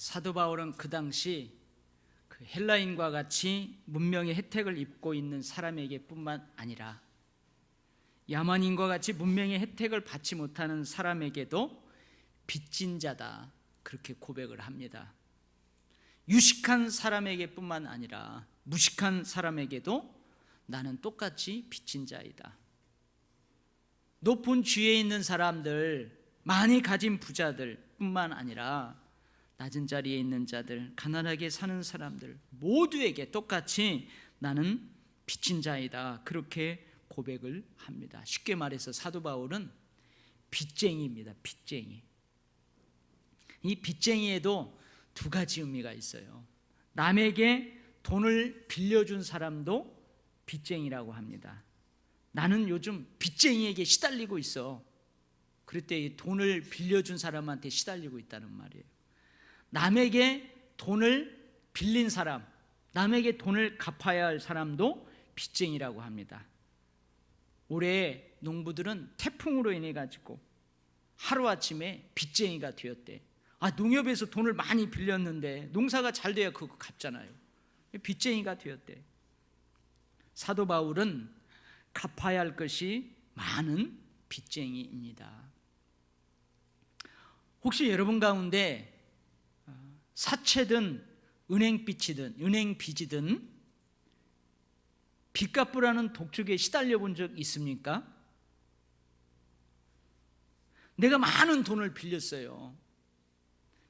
사도 바울은 그 당시 그 헬라인과 같이 문명의 혜택을 입고 있는 사람에게 뿐만 아니라 야만인과 같이 문명의 혜택을 받지 못하는 사람에게도 빚진 자다, 그렇게 고백을 합니다. 유식한 사람에게 뿐만 아니라 무식한 사람에게도 나는 똑같이 빚진 자이다. 높은 지위에 있는 사람들, 많이 가진 부자들 뿐만 아니라 낮은 자리에 있는 자들, 가난하게 사는 사람들 모두에게 똑같이 나는 빚진 자이다, 그렇게 고백을 합니다. 쉽게 말해서 사도 바울은 빚쟁이입니다. 빚쟁이. 이 빚쟁이에도 두 가지 의미가 있어요. 남에게 돈을 빌려준 사람도 빚쟁이라고 합니다. 나는 요즘 빚쟁이에게 시달리고 있어. 그럴 때 돈을 빌려준 사람한테 시달리고 있다는 말이에요. 남에게 돈을 빌린 사람, 남에게 돈을 갚아야 할 사람도 빚쟁이라고 합니다. 올해 농부들은 태풍으로 인해 가지고 하루아침에 빚쟁이가 되었대. 농협에서 돈을 많이 빌렸는데 농사가 잘 돼야 그거 갚잖아요. 빚쟁이가 되었대. 사도 바울은 갚아야 할 것이 많은 빚쟁이입니다. 혹시 여러분 가운데 사채든 은행빚이든 은행빚이든 빚 갚으라는 독촉에 시달려 본 적 있습니까? 내가 많은 돈을 빌렸어요.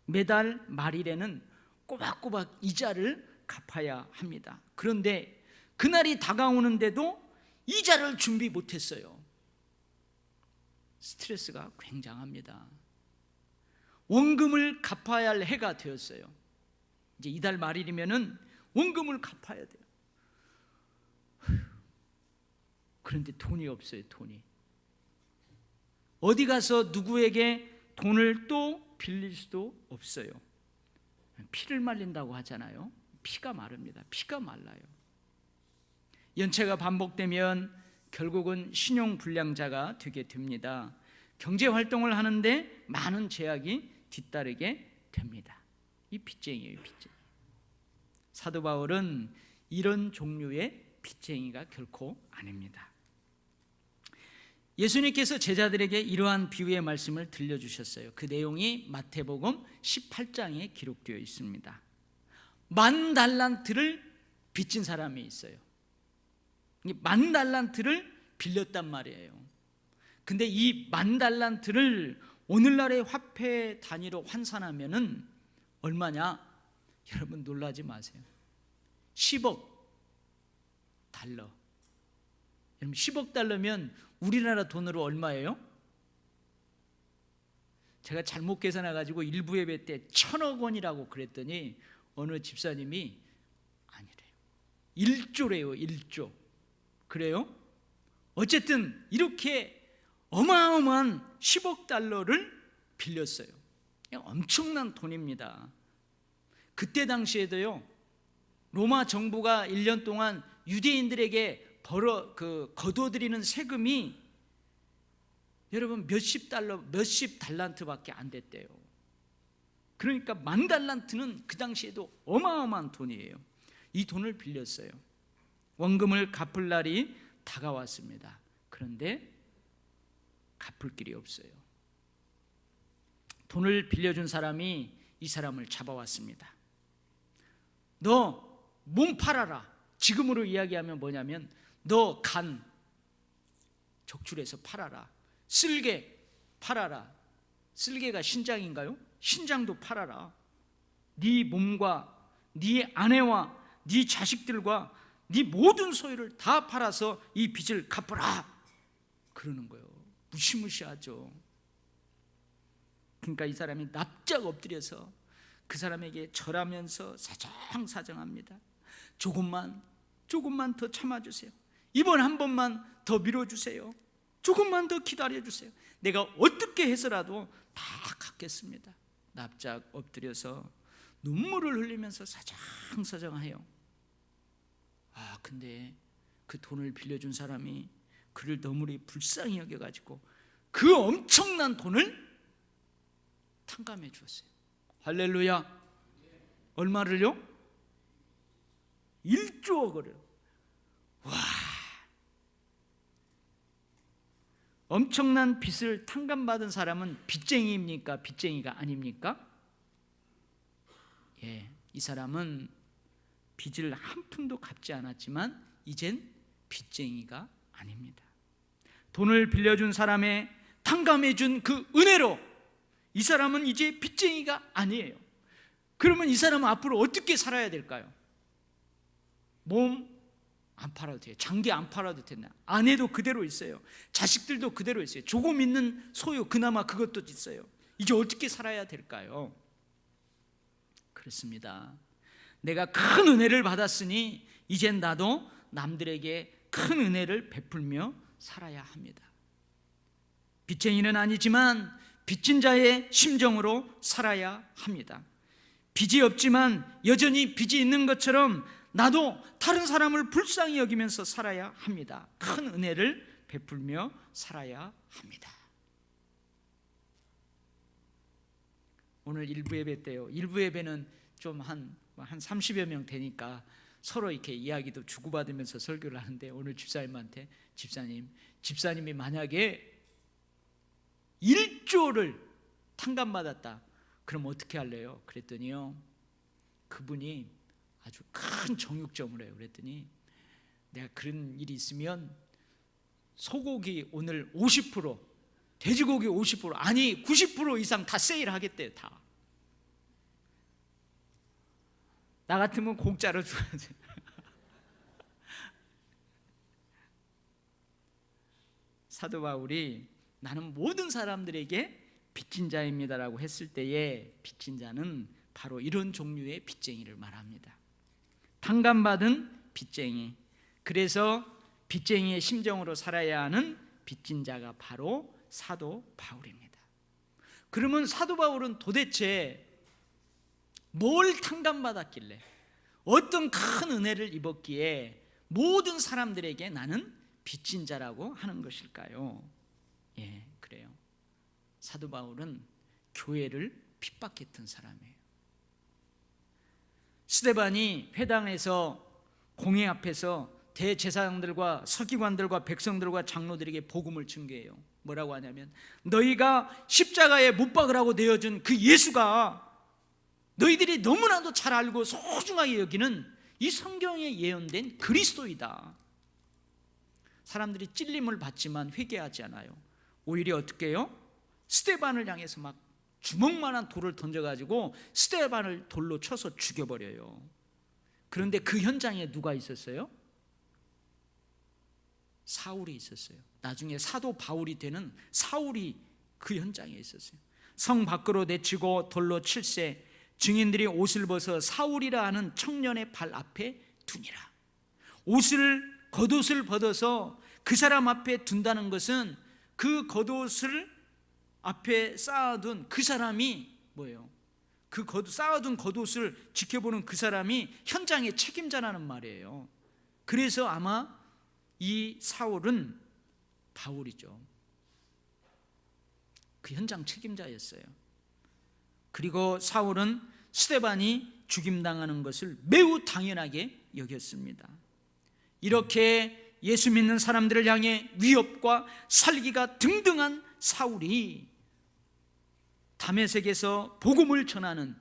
매달 말일에는 꼬박꼬박 이자를 갚아야 합니다. 그런데 그날이 다가오는데도 이자를 준비 못했어요. 스트레스가 굉장합니다. 원금을 갚아야 할 해가 되었어요. 이제 이달 말일이면은 원금을 갚아야 돼요. 그런데 돈이 없어요. 돈이. 어디 가서 누구에게 돈을 또 빌릴 수도 없어요. 피를 말린다고 하잖아요. 피가 마릅니다. 피가 말라요. 연체가 반복되면 결국은 신용불량자가 되게 됩니다. 경제활동을 하는데 많은 제약이 뒤따르게 됩니다. 이 빚쟁이에요. 빚쟁이. 사도 바울은 이런 종류의 빚쟁이가 결코 아닙니다. 예수님께서 제자들에게 이러한 비유의 말씀을 들려주셨어요. 그 내용이 마태복음 18장에 기록되어 있습니다. 10,000달란트를 빚진 사람이 있어요. 10,000달란트를 빌렸단 말이에요. 근데 이 10,000달란트를 오늘날의 화폐 단위로 환산하면은 얼마냐? 여러분 놀라지 마세요. 10억 달러. 여러분 10억 달러면 우리나라 돈으로 얼마예요? 제가 잘못 계산해가지고 일부 예배 때 1,000억 원이라고 그랬더니 어느 집사님이 아니래요. 1조래요. 1조. 그래요? 어쨌든 이렇게 어마어마한 10억 달러를 빌렸어요. 엄청난 돈입니다. 그때 당시에도요, 로마 정부가 1년 동안 유대인들에게 거둬들이는 세금이 여러분 몇십 달란트밖에 안 됐대요. 그러니까 10,000달란트는 그 당시에도 어마어마한 돈이에요. 이 돈을 빌렸어요. 원금을 갚을 날이 다가왔습니다. 그런데 갚을 길이 없어요. 돈을 빌려준 사람이 이 사람을 잡아왔습니다. 너 몸 팔아라. 지금으로 이야기하면 뭐냐면 너 간 적출해서 팔아라. 쓸개 팔아라. 쓸개가 신장인가요? 신장도 팔아라. 네 몸과 네 아내와 네 자식들과 네 모든 소유를 다 팔아서 이 빚을 갚아라. 그러는 거예요. 무시무시하죠. 그러니까 이 사람이 납작 엎드려서 그 사람에게 절하면서 사정합니다. 조금만 더 참아주세요. 이번 한 번만 더 미뤄주세요. 조금만 더 기다려주세요. 내가 어떻게 해서라도 다 갚겠습니다. 납작 엎드려서 눈물을 흘리면서 사정해요. 근데 그 돈을 빌려준 사람이 그를 너무리 불쌍히 여겨가지고 그 엄청난 돈을 탕감해 주었어요. 할렐루야. 얼마를요? 1조억을요. 와, 엄청난 빚을 탕감받은 사람은 빚쟁이입니까? 빚쟁이가 아닙니까? 예, 이 사람은 빚을 한 푼도 갚지 않았지만 이젠 빚쟁이가 아닙니다. 돈을 빌려준 사람의 탕감해준 그 은혜로 이 사람은 이제 빚쟁이가 아니에요. 그러면 이 사람은 앞으로 어떻게 살아야 될까요? 몸 안 팔아도 돼요. 장기 안 팔아도 된다. 아내도 그대로 있어요. 자식들도 그대로 있어요. 조금 있는 소유 그나마 그것도 있어요. 이제 어떻게 살아야 될까요? 그렇습니다. 내가 큰 은혜를 받았으니 이젠 나도 남들에게 큰 은혜를 베풀며 살아야 합니다. 빚쟁이는 아니지만 빚진 자의 심정으로 살아야 합니다. 빚이 없지만 여전히 빚이 있는 것처럼 나도 다른 사람을 불쌍히 여기면서 살아야 합니다. 큰 은혜를 베풀며 살아야 합니다. 오늘 일부 예배 때요. 일부 예배는 좀 한 30여 명 되니까 서로 이렇게 이야기도 주고받으면서 설교를 하는데, 오늘 집사님한테 집사님이 만약에 1조를 탕감받았다. 그럼 어떻게 할래요? 그랬더니요, 그분이 아주 큰 정육점을 해요. 그랬더니 내가 그런 일이 있으면 소고기 오늘 50%, 돼지고기 50%, 아니 90% 이상 다 세일하겠대요. 다. 나 같으면 공짜로 줘야지. 사도 바울이 나는 모든 사람들에게 빚진 자입니다라고 했을 때에 빚진 자는 바로 이런 종류의 빚쟁이를 말합니다. 탕감받은 빚쟁이. 그래서 빚쟁이의 심정으로 살아야 하는 빚진 자가 바로 사도 바울입니다. 그러면 사도 바울은 도대체 뭘 탕감받았길래, 어떤 큰 은혜를 입었기에 모든 사람들에게 나는 빚진 자라고 하는 것일까요? 예, 그래요. 사도 바울은 교회를 핍박했던 사람이에요. 스데반이 회당에서 공회 앞에서 대제사장들과 서기관들과 백성들과 장로들에게 복음을 증거해요. 뭐라고 하냐면, 너희가 십자가에 못 박으라고 내어준 그 예수가 너희들이 너무나도 잘 알고 소중하게 여기는 이 성경에 예언된 그리스도이다. 사람들이 찔림을 받지만 회개하지 않아요. 오히려 어떻게 해요? 스데반을 향해서 막 주먹만한 돌을 던져가지고 스데반을 돌로 쳐서 죽여버려요. 그런데 그 현장에 누가 있었어요? 사울이 있었어요. 나중에 사도 바울이 되는 사울이 그 현장에 있었어요. 성 밖으로 내치고 돌로 칠세 증인들이 옷을 벗어 사울이라 하는 청년의 발 앞에 두니라. 겉옷을 벗어서 그 사람 앞에 둔다는 것은 그 겉옷을 앞에 쌓아둔 그 사람이 뭐예요? 쌓아둔 겉옷을 지켜보는 그 사람이 현장의 책임자라는 말이에요. 그래서 아마 이 사울은 바울이죠. 그 현장 책임자였어요. 그리고 사울은 스데반이 죽임당하는 것을 매우 당연하게 여겼습니다. 이렇게 예수 믿는 사람들을 향해 위협과 살기가 등등한 사울이 다메섹에서 복음을 전하는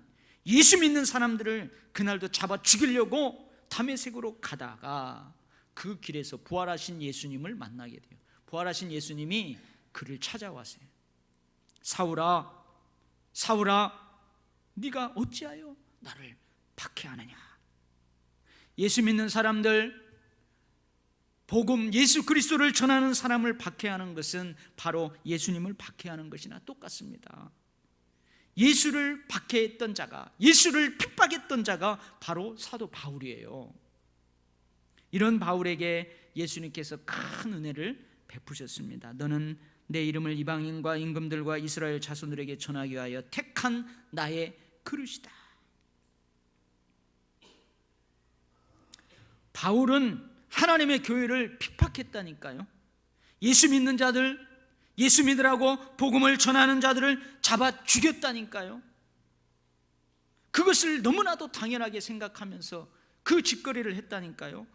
예수 믿는 사람들을 그날도 잡아 죽이려고 다메섹으로 가다가 그 길에서 부활하신 예수님을 만나게 돼요. 부활하신 예수님이 그를 찾아왔어요. 사울아, 사울아, 네가 어찌하여 나를 박해하느냐. 예수 믿는 사람들, 복음 예수 그리스도를 전하는 사람을 박해하는 것은 바로 예수님을 박해하는 것이나 똑같습니다. 예수를 박해했던 자가, 예수를 핍박했던 자가 바로 사도 바울이에요. 이런 바울에게 예수님께서 큰 은혜를 베푸셨습니다. 너는 내 이름을 이방인과 임금들과 이스라엘 자손들에게 전하기 위하여 택한 나의 그릇이다. 바울은 하나님의 교회를 핍박했다니까요. 예수 믿는 자들, 예수 믿으라고 복음을 전하는 자들을 잡아 죽였다니까요. 그것을 너무나도 당연하게 생각하면서 그 짓거리를 했다니까요.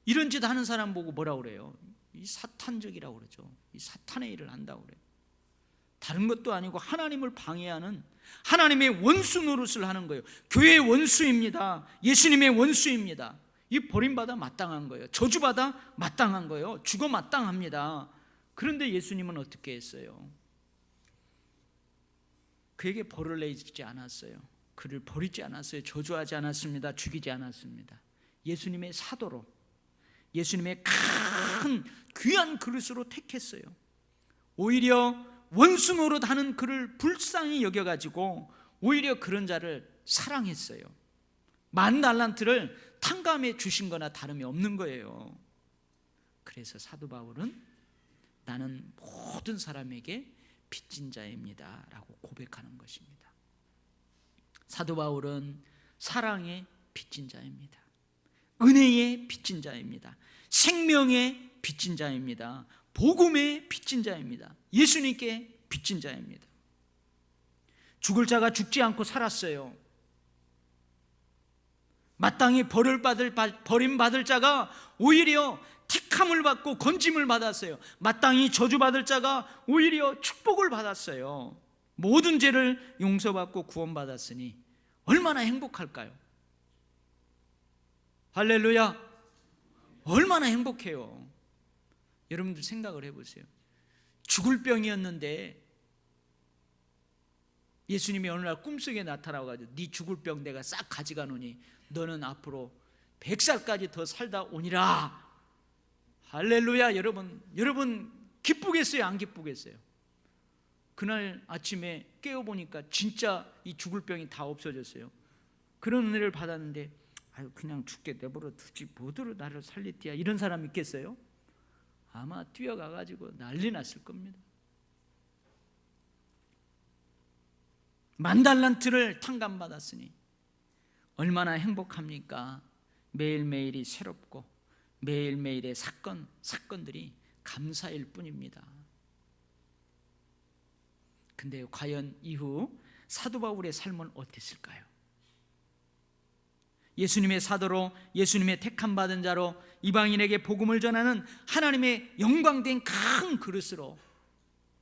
이런 짓 하는 사람 보고 뭐라고 그래요? 이 사탄적이라고 그러죠. 이 사탄의 일을 한다고 그래요. 다른 것도 아니고 하나님을 방해하는 하나님의 원수 노릇을 하는 거예요. 교회의 원수입니다. 예수님의 원수입니다. 이 버림받아 마땅한 거예요. 저주받아 마땅한 거예요. 죽어 마땅합니다. 그런데 예수님은 어떻게 했어요? 그에게 벌을 내지 않았어요. 그를 버리지 않았어요. 저주하지 않았습니다. 죽이지 않았습니다. 예수님의 사도로, 예수님의 큰 귀한 그릇으로 택했어요. 오히려 원수 노릇하는 그를 불쌍히 여겨가지고 오히려 그런 자를 사랑했어요. 10,000달란트를 탕감해 주신 거나 다름이 없는 거예요. 그래서 사도 바울은 나는 모든 사람에게 빚진 자입니다 라고 고백하는 것입니다. 사도 바울은 사랑의 빚진 자입니다. 은혜의 빚진 자입니다. 생명의 빚진 자입니다. 복음의 빚진 자입니다. 예수님께 빚진 자입니다. 죽을 자가 죽지 않고 살았어요. 마땅히 버림받을 자가 오히려 택함을 받고 건짐을 받았어요. 마땅히 저주받을 자가 오히려 축복을 받았어요. 모든 죄를 용서받고 구원받았으니 얼마나 행복할까요? 할렐루야! 얼마나 행복해요. 여러분들 생각을 해보세요. 죽을 병이었는데 예수님이 어느 날 꿈속에 나타나가지고 네 죽을 병 내가 싹 가져가노니 너는 앞으로 100살까지 더 살다 오니라. 할렐루야. 여러분 기쁘겠어요? 안 기쁘겠어요? 그날 아침에 깨어보니까 진짜 이 죽을 병이 다 없어졌어요. 그런 은혜를 받았는데 아유 그냥 죽게 내버려 두지 뭐더러 나를 살리띠야 이런 사람 있겠어요? 아마 뛰어가가지고 난리 났을 겁니다. 10,000달란트를 탕감받았으니 얼마나 행복합니까? 매일매일이 새롭고 매일매일의 사건들이 감사일 뿐입니다. 근데 과연 이후 사도 바울의 삶은 어땠을까요? 예수님의 사도로 예수님의 택함 받은 자로 이방인에게 복음을 전하는 하나님의 영광된 큰 그릇으로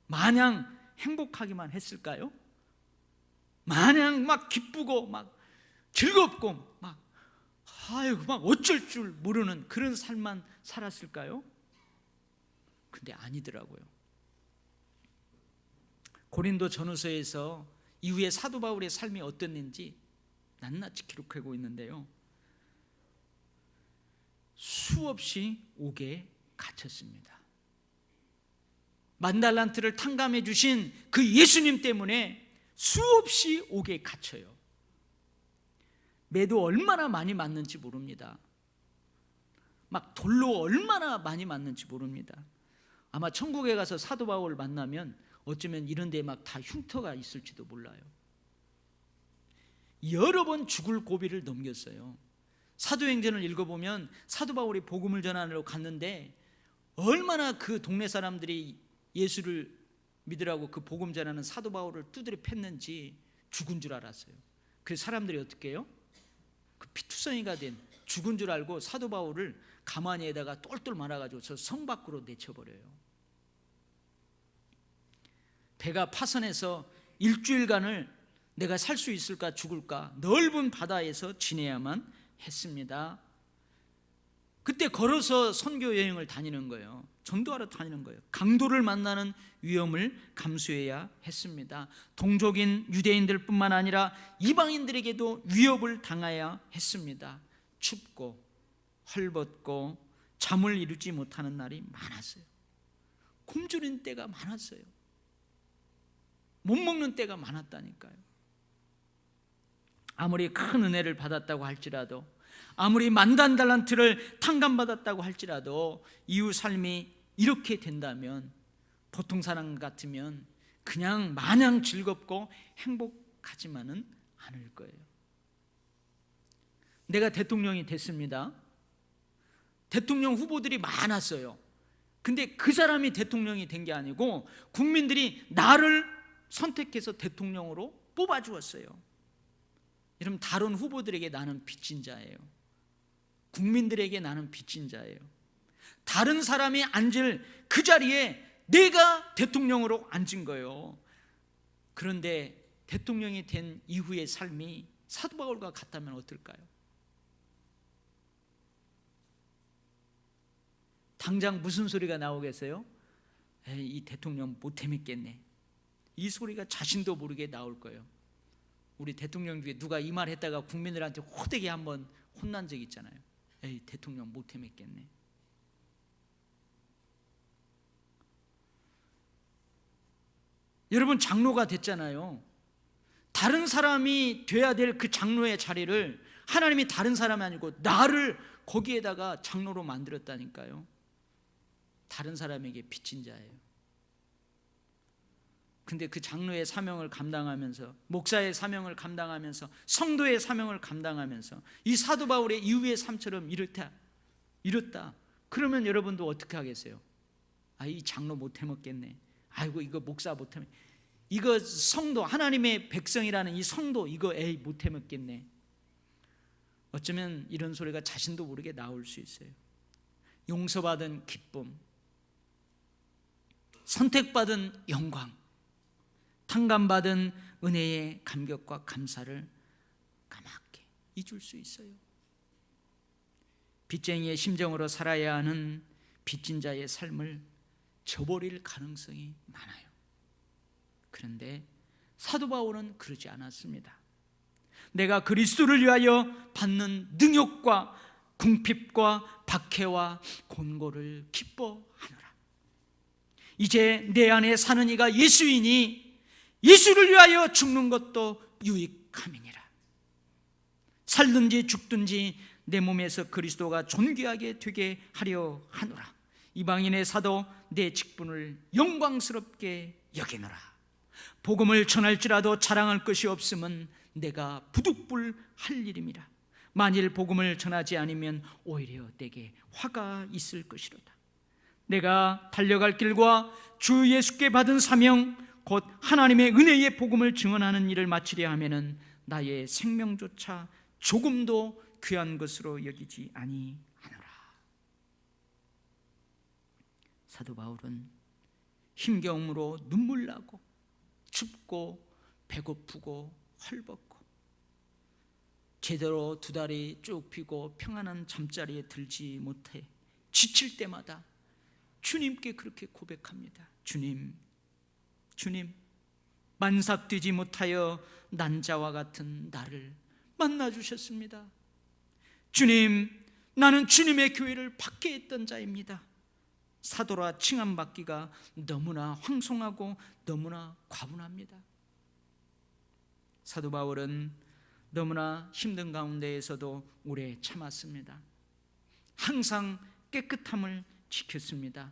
마냥 행복하기만 했을까요? 마냥 막 기쁘고 막 즐겁고 막 어쩔 줄 모르는 그런 삶만 살았을까요? 근데 아니더라고요. 고린도 전후서에서 이후에 사도 바울의 삶이 어땠는지 낱낱이 기록하고 있는데요. 수없이 옥에 갇혔습니다. 10,000달란트를 탕감해 주신 그 예수님 때문에 수없이 옥에 갇혀요. 매도 얼마나 많이 맞는지 모릅니다. 막 돌로 얼마나 많이 맞는지 모릅니다. 아마 천국에 가서 사도 바울을 만나면 어쩌면 이런 데에 막 다 흉터가 있을지도 몰라요. 여러 번 죽을 고비를 넘겼어요. 사도행전을 읽어보면 사도 바울이 복음을 전하러 갔는데 얼마나 그 동네 사람들이 예수를 믿으라고 그 복음 전하는 사도 바울을 두드려 팼는지 죽은 줄 알았어요. 그래서 사람들이 어떻게 해요? 그 피투성이가 된 죽은 줄 알고 사도 바울을 가마니에다가 똘똘 말아가지고 저 성 밖으로 내쳐버려요. 배가 파선해서 일주일간을 내가 살 수 있을까 죽을까 넓은 바다에서 지내야만 했습니다. 그때 걸어서 선교 여행을 다니는 거예요. 전도하러 다니는 거예요. 강도를 만나는 위험을 감수해야 했습니다. 동족인 유대인들 뿐만 아니라 이방인들에게도 위협을 당해야 했습니다. 춥고 헐벗고 잠을 이루지 못하는 날이 많았어요. 굶주린 때가 많았어요. 못 먹는 때가 많았다니까요. 아무리 큰 은혜를 받았다고 할지라도 아무리 10,000달란트를 탕감받았다고 할지라도 이후 삶이 이렇게 된다면 보통 사람 같으면 그냥 마냥 즐겁고 행복하지만은 않을 거예요. 내가 대통령이 됐습니다. 대통령 후보들이 많았어요. 근데 그 사람이 대통령이 된 게 아니고 국민들이 나를 선택해서 대통령으로 뽑아주었어요. 여러분, 다른 후보들에게 나는 빚진 자예요. 국민들에게 나는 빚진 자예요. 다른 사람이 앉을 그 자리에 내가 대통령으로 앉은 거예요. 그런데 대통령이 된 이후의 삶이 사도 바울과 같다면 어떨까요? 당장 무슨 소리가 나오겠어요? 이 대통령 못 해먹겠네. 이 소리가 자신도 모르게 나올 거예요. 우리 대통령 중에 누가 이 말 했다가 국민들한테 호되게 한번 혼난 적 있잖아요. 에이, 대통령 못 해먹겠네. 여러분, 장로가 됐잖아요. 다른 사람이 돼야 될 그 장로의 자리를 하나님이 다른 사람이 아니고 나를 거기에다가 장로로 만들었다니까요. 다른 사람에게 빚진 자예요. 근데 그 장로의 사명을 감당하면서, 목사의 사명을 감당하면서, 성도의 사명을 감당하면서 이 사도 바울의 이후의 삶처럼 이렇다. 그러면 여러분도 어떻게 하겠어요? 이 장로 못 해먹겠네. 아이고, 이거 목사 못 해먹, 이거 성도, 하나님의 백성이라는 이 성도, 이거 못 해먹겠네. 어쩌면 이런 소리가 자신도 모르게 나올 수 있어요. 용서받은 기쁨, 선택받은 영광, 탕감받은 은혜의 감격과 감사를 까맣게 잊을 수 있어요. 빚쟁이의 심정으로 살아야 하는 빚진 자의 삶을 저버릴 가능성이 많아요. 그런데 사도 바울은 그러지 않았습니다. 내가 그리스도를 위하여 받는 능욕과 궁핍과 박해와 곤고를 기뻐하노라. 이제 내 안에 사는 이가 예수이니 예수를 위하여 죽는 것도 유익함이니라. 살든지 죽든지 내 몸에서 그리스도가 존귀하게 되게 하려 하노라. 이방인의 사도 내 직분을 영광스럽게 여기노라. 복음을 전할지라도 자랑할 것이 없음은 내가 부득불할 일임이라. 만일 복음을 전하지 않으면 오히려 내게 화가 있을 것이로다. 내가 달려갈 길과 주 예수께 받은 사명, 곧 하나님의 은혜의 복음을 증언하는 일을 마치려 하면은 나의 생명조차 조금도 귀한 것으로 여기지 아니하노라. 사도 바울은 힘겨움으로 눈물 나고 춥고 배고프고 헐벗고 제대로 두 다리 쭉 펴고 평안한 잠자리에 들지 못해 지칠 때마다 주님께 그렇게 고백합니다. 주님, 만삭되지 못하여 난자와 같은 나를 만나주셨습니다. 주님, 나는 주님의 교회를 박해했던 자입니다. 사도라 칭함받기가 너무나 황송하고 너무나 과분합니다. 사도 바울은 너무나 힘든 가운데에서도 오래 참았습니다. 항상 깨끗함을 지켰습니다.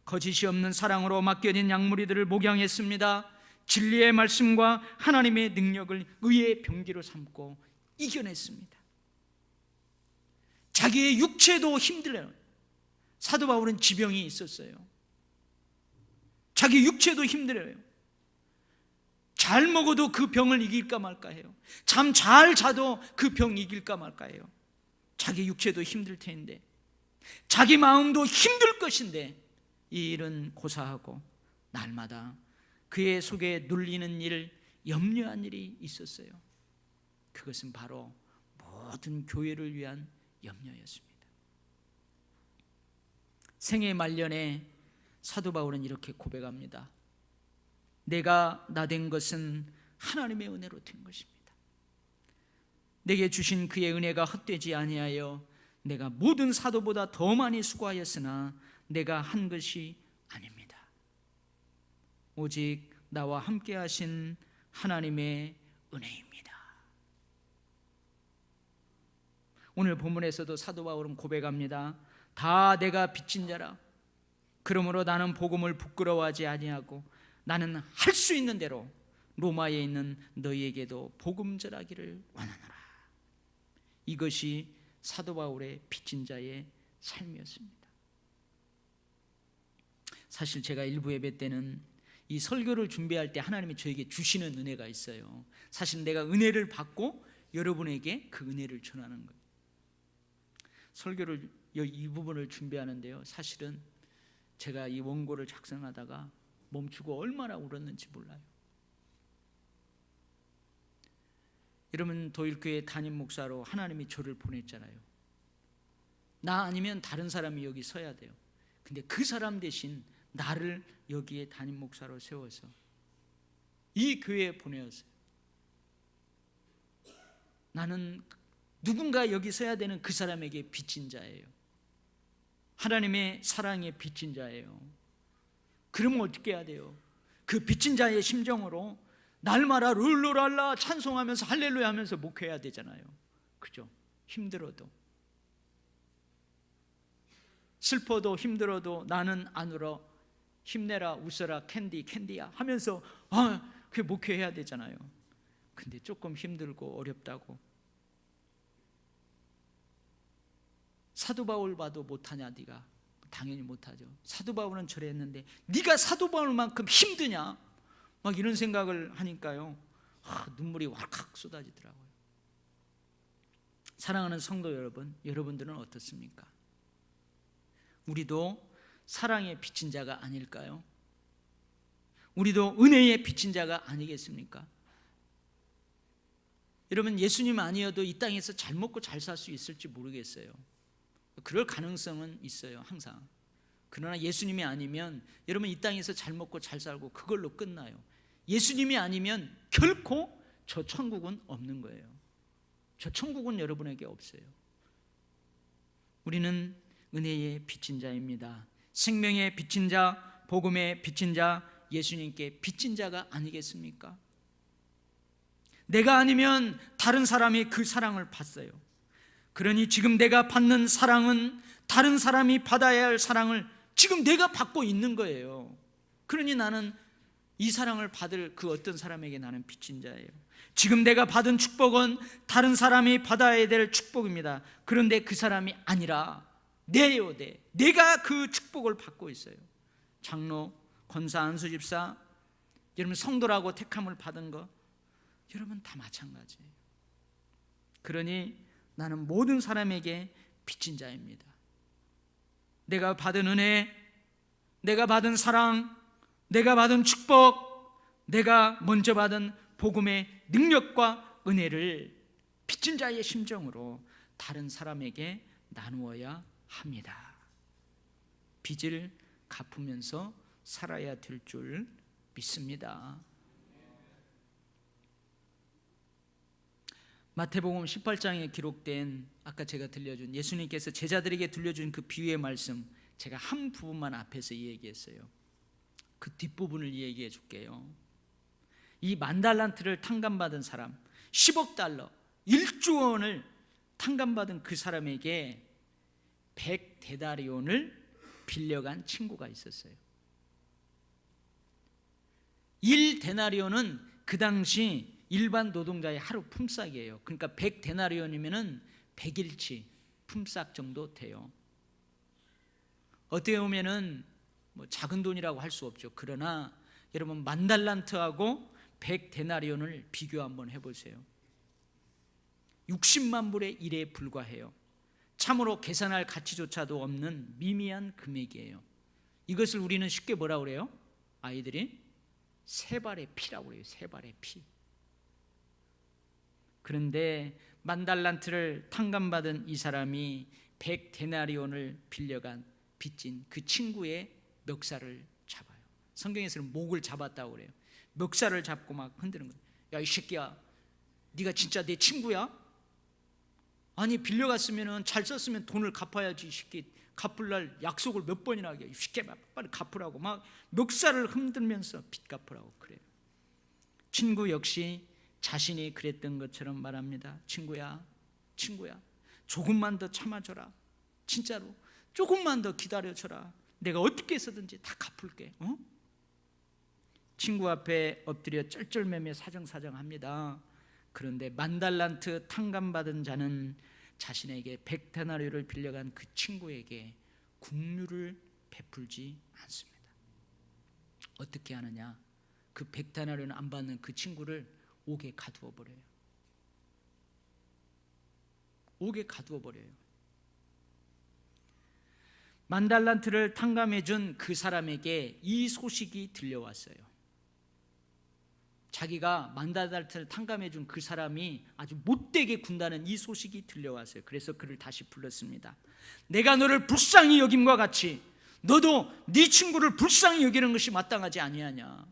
거짓이 없는 사랑으로 맡겨진 양무리들을 목양했습니다. 진리의 말씀과 하나님의 능력을 의의 병기로 삼고 이겨냈습니다. 자기의 육체도 힘들어요. 사도 바울은 지병이 있었어요. 자기 육체도 힘들어요. 잘 먹어도 그 병을 이길까 말까 해요. 잠 잘 자도 그 병 이길까 말까 해요. 자기 육체도 힘들 텐데, 자기 마음도 힘들 것인데 이 일은 고사하고 날마다 그의 속에 눌리는 일, 염려한 일이 있었어요. 그것은 바로 모든 교회를 위한 염려였습니다. 생애 말년에 사도 바울은 이렇게 고백합니다. 내가 나된 것은 하나님의 은혜로 된 것입니다. 내게 주신 그의 은혜가 헛되지 아니하여 내가 모든 사도보다 더 많이 수고하였으나 내가 한 것이 아닙니다. 오직 나와 함께 하신 하나님의 은혜입니다. 오늘 본문에서도 사도 바울은 고백합니다. 다 내가 빚진 자라. 그러므로 나는 복음을 부끄러워하지 아니하고 나는 할 수 있는 대로 로마에 있는 너희에게도 복음 전하기를 원하노라. 이것이 사도 바울의 빚진 자의 삶이었습니다. 사실 제가 일부 예배 때는 이 설교를 준비할 때 하나님이 저에게 주시는 은혜가 있어요. 사실 내가 은혜를 받고 여러분에게 그 은혜를 전하는 거예요. 설교를 이 부분을 준비하는데요, 사실은 제가 이 원고를 작성하다가 멈추고 얼마나 울었는지 몰라요. 여러분, 도일교회 담임 목사로 하나님이 저를 보냈잖아요. 나 아니면 다른 사람이 여기 서야 돼요. 근데 그 사람 대신 나를 여기에 담임 목사로 세워서 이 교회에 보내었어요. 나는 누군가 여기 서야 되는 그 사람에게 빚진 자예요. 하나님의 사랑에 빚진 자예요. 그러면 어떻게 해야 돼요? 그 빚진 자의 심정으로 날마다 룰루랄라 찬송하면서 할렐루야 하면서 목회해야 되잖아요. 그죠? 힘들어도, 슬퍼도 힘들어도 나는 안 울어, 힘내라 웃어라 캔디야 하면서 그게 목회해야 되잖아요. 근데 조금 힘들고 어렵다고 사도 바울 봐도 못하냐? 네가 당연히 못하죠. 사도 바울은 저랬는데 네가 사도 바울만큼 힘드냐? 막 이런 생각을 하니까요, 눈물이 왈칵 쏟아지더라고요. 사랑하는 성도 여러분, 여러분들은 어떻습니까? 우리도 사랑의 빚진 자가 아닐까요? 우리도 은혜의 빚진 자가 아니겠습니까? 여러분, 예수님 아니어도 이 땅에서 잘 먹고 잘 살 수 있을지 모르겠어요. 그럴 가능성은 있어요, 항상. 그러나 예수님이 아니면 여러분 이 땅에서 잘 먹고 잘 살고 그걸로 끝나요. 예수님이 아니면 결코 저 천국은 없는 거예요. 저 천국은 여러분에게 없어요. 우리는 은혜의 빚진 자입니다. 생명의 빚진 자, 복음의 빚진 자, 예수님께 빚진 자가 아니겠습니까? 내가 아니면 다른 사람이 그 사랑을 받어요. 그러니 지금 내가 받는 사랑은 다른 사람이 받아야 할 사랑을 지금 내가 받고 있는 거예요. 그러니 나는 이 사랑을 받을 그 어떤 사람에게 나는 빚진 자예요. 지금 내가 받은 축복은 다른 사람이 받아야 될 축복입니다. 그런데 그 사람이 아니라 내요, 내가 그 축복을 받고 있어요. 장로, 권사, 안수집사, 여러분 성도라고 택함을 받은 거 여러분 다 마찬가지예요. 그러니 나는 모든 사람에게 빚진 자입니다. 내가 받은 은혜, 내가 받은 사랑, 내가 받은 축복, 내가 먼저 받은 복음의 능력과 은혜를 빚진 자의 심정으로 다른 사람에게 나누어야 합니다. 빚을 갚으면서 살아야 될 줄 믿습니다. 마태복음 18장에 기록된 아까 제가 들려준 예수님께서 제자들에게 들려준 그 비유의 말씀, 제가 한 부분만 앞에서 이야기했어요. 그 뒷부분을 이야기해 줄게요. 이 10,000달란트를 탕감받은 사람, 10억 달러, 1조 원을 탕감받은 그 사람에게 100데나리온을 빌려간 친구가 있었어요. 1데나리온은 그 당시 일반 노동자의 하루 품삯이에요. 그러니까 100데나리온이면은 100일치 품삯 정도 돼요. 어떻게 보면은 뭐 작은 돈이라고 할 수 없죠. 그러나 여러분 10,000달란트하고 100데나리온을 비교 한번 해보세요. 60만 불의 일에 불과해요. 참으로 계산할 가치조차도 없는 미미한 금액이에요. 이것을 우리는 쉽게 뭐라 그래요? 아이들이 세 발의 피라고 그래요. 세 발의 피. 그런데 10,000달란트를 탕감받은 이 사람이 100데나리온을 빌려간 빚진 그 친구의 멱살을 잡아요. 성경에서는 목을 잡았다고 그래요. 멱살을 잡고 막 흔드는 거예요. 야, 이 새끼야, 네가 진짜 내 친구야? 아니 빌려갔으면 잘 썼으면 돈을 갚아야지. 이 새끼 갚을 날 약속을 몇 번이나 하게. 이 새끼 빨리 갚으라고 막 멱살을 흔들면서 빚 갚으라고 그래요. 친구 역시 자신이 그랬던 것처럼 말합니다. 친구야, 조금만 더 참아줘라. 진짜로 조금만 더 기다려줘라. 내가 어떻게 해서든지 다 갚을게. 친구 앞에 엎드려 쩔쩔매며 사정합니다. 그런데 10,000달란트 탕감받은 자는 자신에게 100데나리온을 빌려간 그 친구에게 국류를 베풀지 않습니다. 어떻게 하느냐? 그 100데나리온 안 받는 그 친구를 옥에 가두어 버려요. 옥에 가두어 버려요. 10,000달란트를 탕감해 준 그 사람에게 이 소식이 들려왔어요. 자기가 10,000달란트를 탕감해 준 그 사람이 아주 못되게 군다는 이 소식이 들려왔어요. 그래서 그를 다시 불렀습니다. 내가 너를 불쌍히 여김과 같이 너도 네 친구를 불쌍히 여기는 것이 마땅하지 아니하냐.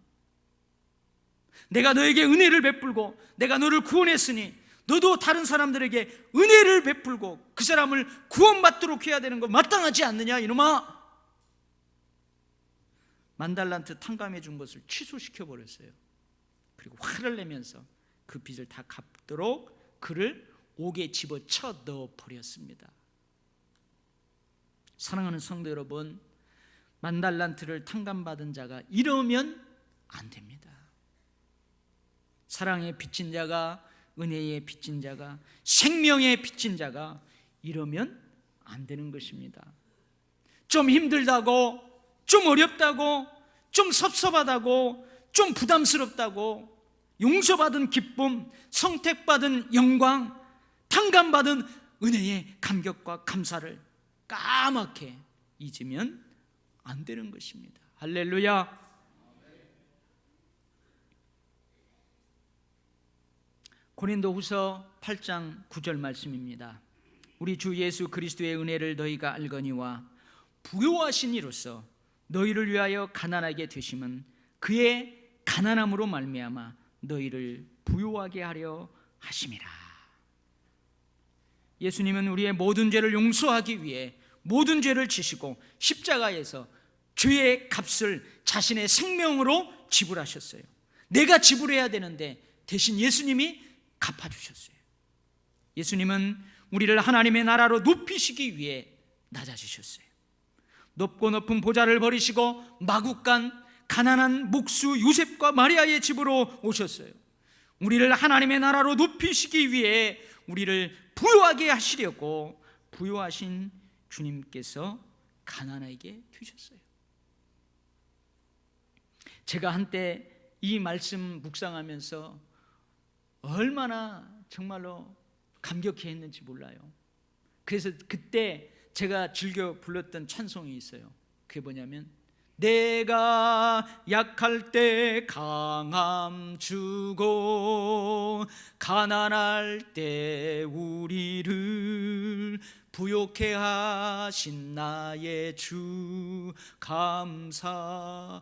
내가 너에게 은혜를 베풀고 내가 너를 구원했으니 너도 다른 사람들에게 은혜를 베풀고 그 사람을 구원받도록 해야 되는 거 마땅하지 않느냐 이놈아. 10,000달란트 탕감해 준 것을 취소시켜 버렸어요. 그리고 화를 내면서 그 빚을 다 갚도록 그를 옥에 집어쳐 넣어 버렸습니다. 사랑하는 성도 여러분, 10,000달란트를 탕감받은 자가 이러면 안 됩니다. 사랑의 빚진 자가, 은혜의 빚진 자가, 생명의 빚진 자가 이러면 안 되는 것입니다. 좀 힘들다고, 좀 어렵다고, 좀 섭섭하다고, 좀 부담스럽다고 용서받은 기쁨, 선택받은 영광, 탕감받은 은혜의 감격과 감사를 까맣게 잊으면 안 되는 것입니다. 할렐루야. 고린도후서 8장 9절 말씀입니다. 우리 주 예수 그리스도의 은혜를 너희가 알거니와 부요하신 이로써 너희를 위하여 가난하게 되심은 그의 가난함으로 말미암아 너희를 부요하게 하려 하심이라. 예수님은 우리의 모든 죄를 용서하기 위해 모든 죄를 지시고 십자가에서 죄의 값을 자신의 생명으로 지불하셨어요. 내가 지불해야 되는데 대신 예수님이 갚아주셨어요. 예수님은 우리를 하나님의 나라로 높이시기 위해 낮아지셨어요. 높고 높은 보좌를 버리시고 마국간 가난한 목수 요셉과 마리아의 집으로 오셨어요. 우리를 하나님의 나라로 높이시기 위해 우리를 부요하게 하시려고 부요하신 주님께서 가난하게 되셨어요. 제가 한때 이 말씀 묵상하면서 얼마나 정말로 감격해 했는지 몰라요. 그래서 그때 제가 즐겨 불렀던 찬송이 있어요. 그게 뭐냐면 내가 약할 때 강함 주고 가난할 때 우리를 부요케 하신 나의 주 감사.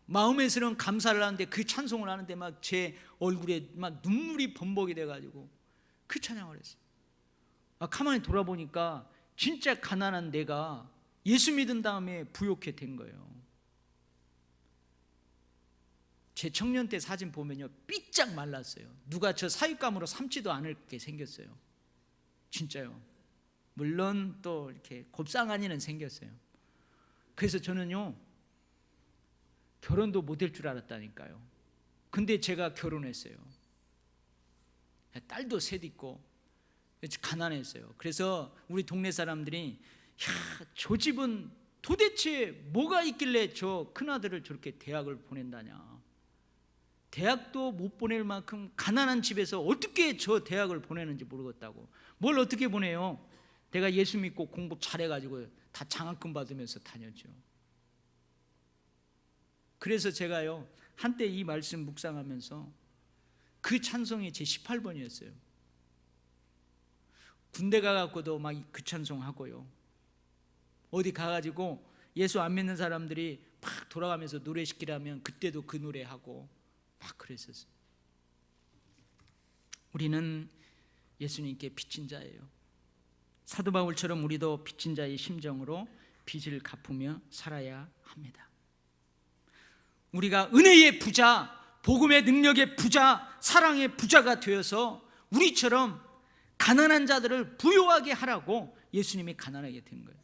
마음에서는 감사를 하는데 그 찬송을 하는데 막 제 얼굴에 막 눈물이 범벅이 돼가지고 그 찬양을 했어요. 가만히 돌아보니까 진짜 가난한 내가 예수 믿은 다음에 부요케 된 거예요. 제 청년 때 사진 보면요 삐짝 말랐어요. 누가 저 사육감으로 삼지도 않을 게 생겼어요. 진짜요. 물론 또 이렇게 곱상하니는 생겼어요. 그래서 저는요 결혼도 못 할 줄 알았다니까요. 근데 제가 결혼했어요. 딸도 셋 있고 가난했어요. 그래서 우리 동네 사람들이 야, 저 집은 도대체 뭐가 있길래 저 큰아들을 저렇게 대학을 보낸다냐. 대학도 못 보낼 만큼 가난한 집에서 어떻게 저 대학을 보내는지 모르겠다고. 뭘 어떻게 보내요? 내가 예수 믿고 공부 잘해가지고 다 장학금 받으면서 다녔죠. 그래서 제가요 한때 이 말씀 묵상하면서 그 찬송이 제 18번이었어요. 군대 가갖고도 막 그 찬송 하고요. 어디 가가지고 예수 안 믿는 사람들이 막 돌아가면서 노래 시키라면 그때도 그 노래 하고 막 그랬었어요. 우리는 예수님께 빚진 자예요. 사도 바울처럼 우리도 빚진 자의 심정으로 빚을 갚으며 살아야 합니다. 우리가 은혜의 부자, 복음의 능력의 부자, 사랑의 부자가 되어서 우리처럼 가난한 자들을 부요하게 하라고 예수님이 가난하게 된 거예요.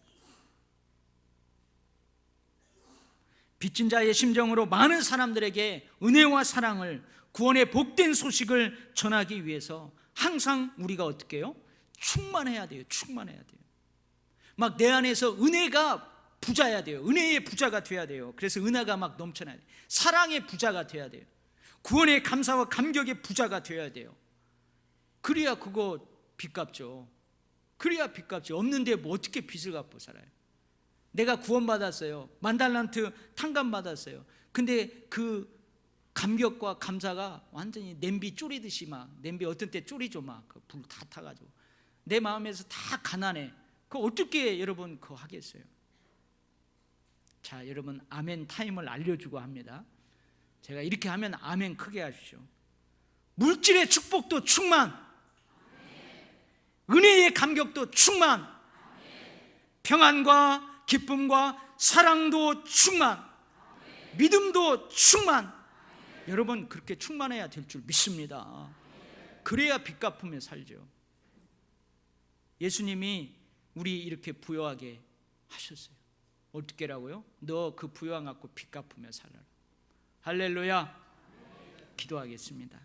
빚진 자의 심정으로 많은 사람들에게 은혜와 사랑을, 구원의 복된 소식을 전하기 위해서 항상 우리가 어떻게 해요? 충만해야 돼요. 충만해야 돼요. 막 내 안에서 은혜가 부자야 돼요. 은혜의 부자가 돼야 돼요. 그래서 은혜가 막 넘쳐나야 돼요. 사랑의 부자가 돼야 돼요. 구원의 감사와 감격의 부자가 돼야 돼요. 그래야 그거 빚 갚죠. 그래야 빚 갚지. 없는데 뭐 어떻게 빚을 갚고 살아요? 내가 구원받았어요. 10,000달란트 탕감받았어요. 근데 그 감격과 감사가 완전히 냄비 졸이듯이 막, 냄비 어떤 때 졸이죠. 막 불 다 타가지고 내 마음에서 다 가난해. 그거 어떻게 여러분 그거 하겠어요? 자, 여러분 아멘 타임을 알려주고 합니다. 제가 이렇게 하면 아멘 크게 하십시오. 물질의 축복도 충만, 은혜의 감격도 충만, 평안과 기쁨과 사랑도 충만, 믿음도 충만. 여러분 그렇게 충만해야 될 줄 믿습니다. 그래야 빚 갚으며 살죠. 예수님이 우리 이렇게 부유하게 하셨어요. 어떻게라고요? 너 그 부유함 갖고 빚 갚으며 살아라. 할렐루야. 기도하겠습니다.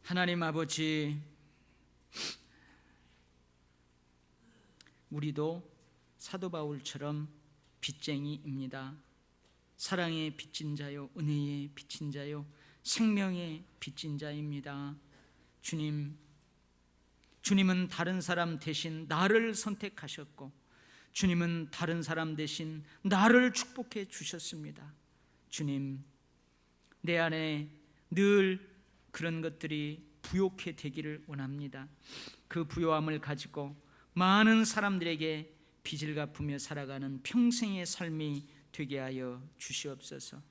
하나님 아버지, 우리도 사도 바울처럼 빚쟁이입니다. 사랑의 빚진 자요, 은혜의 빚진 자요, 생명의 빚진 자입니다. 주님은 다른 사람 대신 나를 선택하셨고, 주님은 다른 사람 대신 나를 축복해 주셨습니다. 주님, 내 안에 늘 그런 것들이 부욕해 되기를 원합니다. 그 부요함을 가지고 많은 사람들에게 빚을 갚으며 살아가는 평생의 삶이 되게 하여 주시옵소서.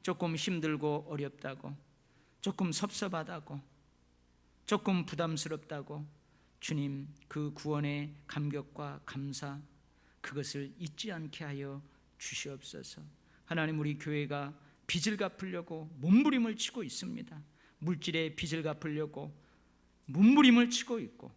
조금 힘들고 어렵다고, 조금 섭섭하다고, 조금 부담스럽다고 주님 그 구원의 감격과 감사, 그것을 잊지 않게 하여 주시옵소서. 하나님, 우리 교회가 빚을 갚으려고 몸부림을 치고 있습니다. 물질의 빚을 갚으려고 몸부림을 치고 있고,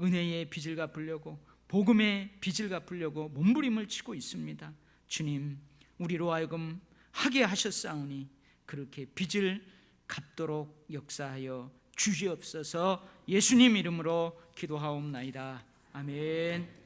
은혜의 빚을 갚으려고, 복음의 빚을 갚으려고 몸부림을 치고 있습니다. 주님, 우리로 하여금 하게 하셨사오니 그렇게 빚을 갚도록 역사하여 주시옵소서. 예수님 이름으로 기도하옵나이다. 아멘.